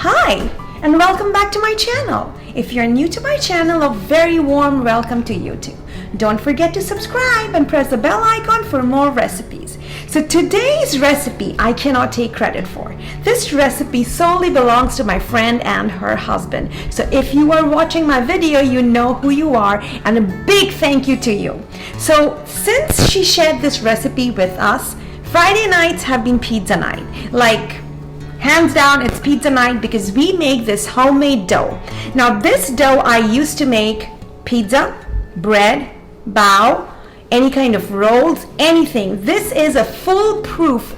Hi, and welcome back to my channel. If you're new to my channel, a very warm welcome to you too. Don't forget to subscribe and press the bell icon for more recipes. So today's recipe I cannot take credit for. This recipe solely belongs to my friend and her husband. So if you are watching my video, you know who you are, and a big thank you to you. So since she shared this recipe with us, Friday nights have been pizza night. Like, hands down, it's pizza night because we make this homemade dough. Now this dough I used to make pizza, bread, bao, any kind of rolls, anything. This is a foolproof,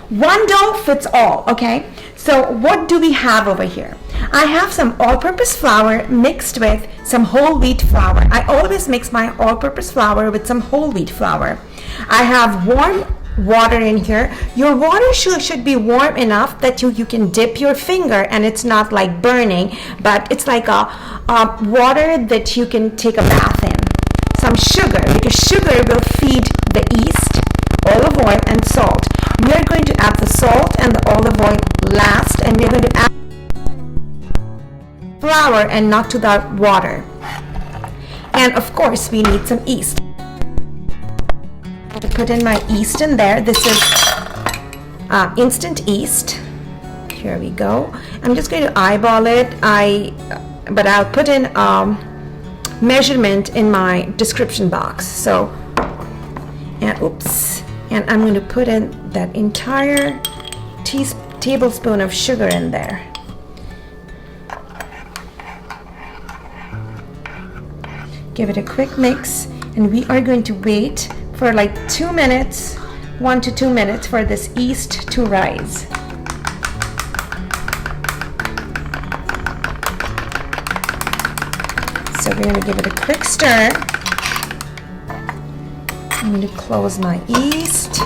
one dough fits all, okay? So what do we have over here? I have some all-purpose flour mixed with some whole wheat flour. I always mix my all-purpose flour with some whole wheat flour. I have warm water in here. Your water should be warm enough that you can dip your finger and it's not like burning, but it's like a water that you can take a bath in. Some sugar, because sugar will feed the yeast, olive oil, and salt. We are going to add the salt and the olive oil last, and we're going to add flour and not to the water. And of course we need some yeast. To put in my yeast in there. This is instant yeast. Here we go. I'm just going to eyeball it. But I'll put in measurement in my description box. So, and I'm going to put in that entire tablespoon of sugar in there. Give it a quick mix, and we are going to wait for like 2 minutes, 1 to 2 minutes for this yeast to rise. So we're going to give it a quick stir. I'm going to close my yeast,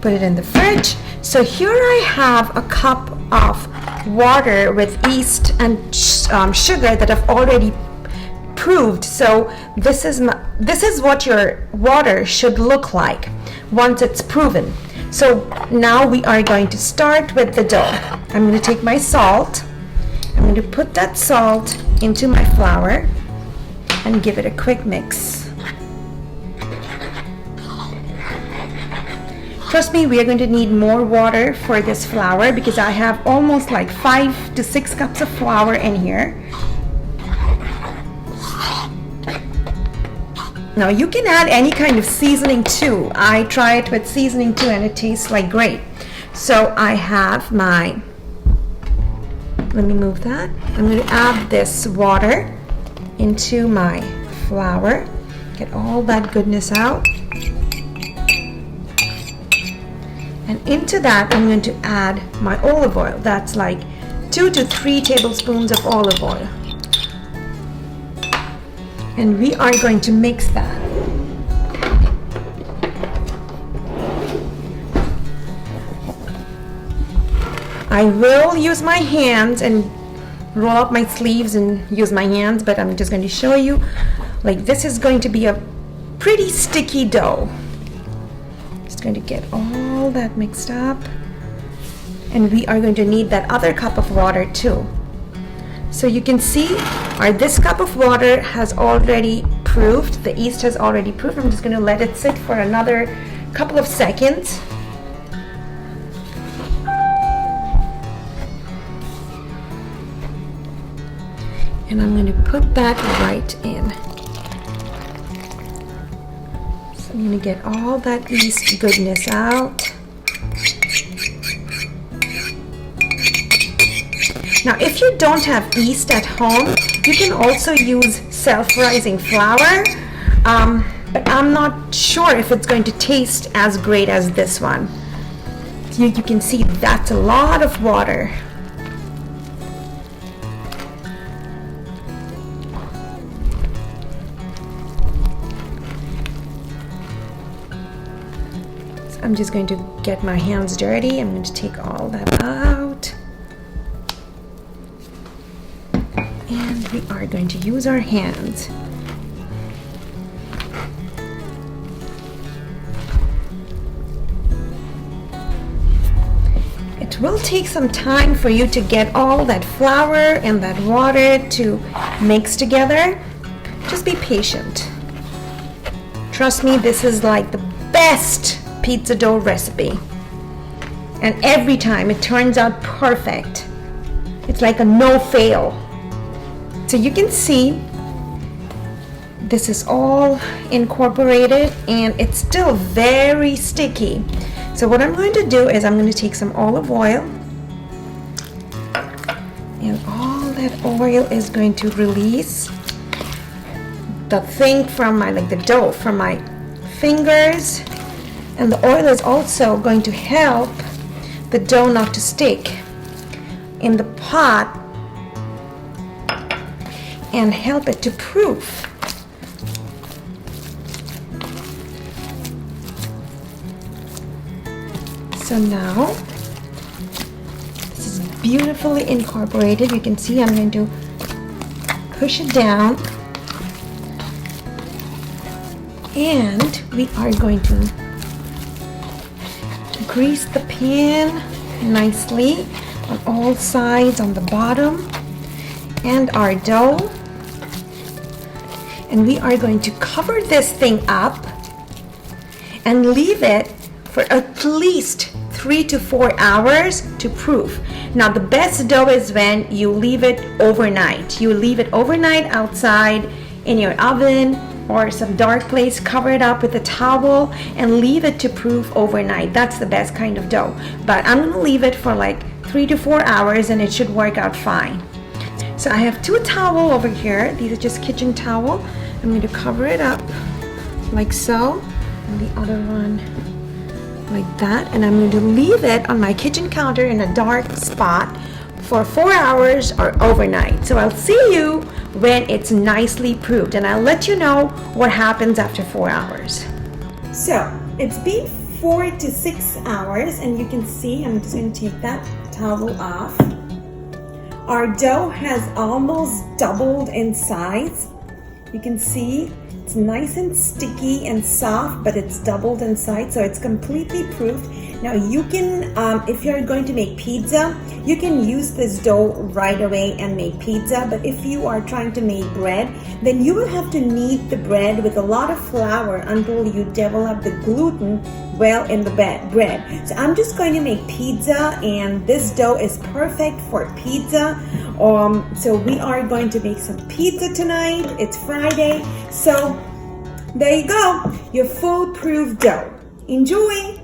put it in the fridge. So here I have a cup of water with yeast and sugar that I've already proved. So this is what your water should look like once it's proven. So now we are going to start with the dough. I'm going to take my salt. I'm going to put that salt into my flour and give it a quick mix. Trust me, we are going to need more water for this flour because I have almost like 5 to 6 cups of flour in here. Now you can add any kind of seasoning too. I try it with seasoning too and it tastes like great. So I have my, let me move that. I'm going to add this water into my flour. Get all that goodness out. And into that I'm going to add my olive oil. That's like 2 to 3 tablespoons of olive oil. And we are going to mix that. I will use my hands and roll up my sleeves and use my hands, but I'm just going to show you, like, this is going to be a pretty sticky dough. Just going to get all that mixed up. And we are going to need that other cup of water too. So you can see this cup of water has already proved, the yeast has already proved. I'm just going to let it sit for another couple of seconds. And I'm going to put that right in. So I'm going to get all that yeast goodness out. Now, if you don't have yeast at home, you can also use self-rising flour, but I'm not sure if it's going to taste as great as this one. You can see that's a lot of water. So I'm just going to get my hands dirty. I'm going to take all that out. And we are going to use our hands. it will take some time for you to get all that flour and that water to mix together. Just be patient. Trust me, this is like the best pizza dough recipe. And every time it turns out perfect. It's like a no-fail. So you can see this is all incorporated and it's still very sticky. So what I'm going to do is I'm going to take some olive oil, and all that oil is going to release the thing from the dough from my fingers, and the oil is also going to help the dough not to stick in the pot and help it to proof. So now this is beautifully incorporated. You can see I'm going to push it down, and we are going to grease the pan nicely on all sides, on the bottom, and our dough. And we are going to cover this thing up and leave it for at least 3 to 4 hours to proof. Now the best dough is when you leave it overnight. You leave it overnight outside in your oven or some dark place, cover it up with a towel and leave it to proof overnight. That's the best kind of dough. But I'm gonna leave it for like 3 to 4 hours and it should work out fine. So I have 2 towels over here. These are just kitchen towel. I'm going to cover it up like so, and the other one like that, and I'm going to leave it on my kitchen counter in a dark spot for 4 hours or overnight. So I'll see you when it's nicely proofed, and I'll let you know what happens after 4 hours. So it's been 4 to 6 hours, and you can see I'm just going to take that towel off. Our dough has almost doubled in size. You can see it's nice and sticky and soft, but it's doubled in size, so it's completely proofed. Now you can, if you're going to make pizza, you can use this dough right away and make pizza. But if you are trying to make bread, then you will have to knead the bread with a lot of flour until you develop the gluten well in the bread. So I'm just going to make pizza, and this dough is perfect for pizza. So we are going to make some pizza tonight. It's Friday. So there you go, your foolproof dough. Enjoy!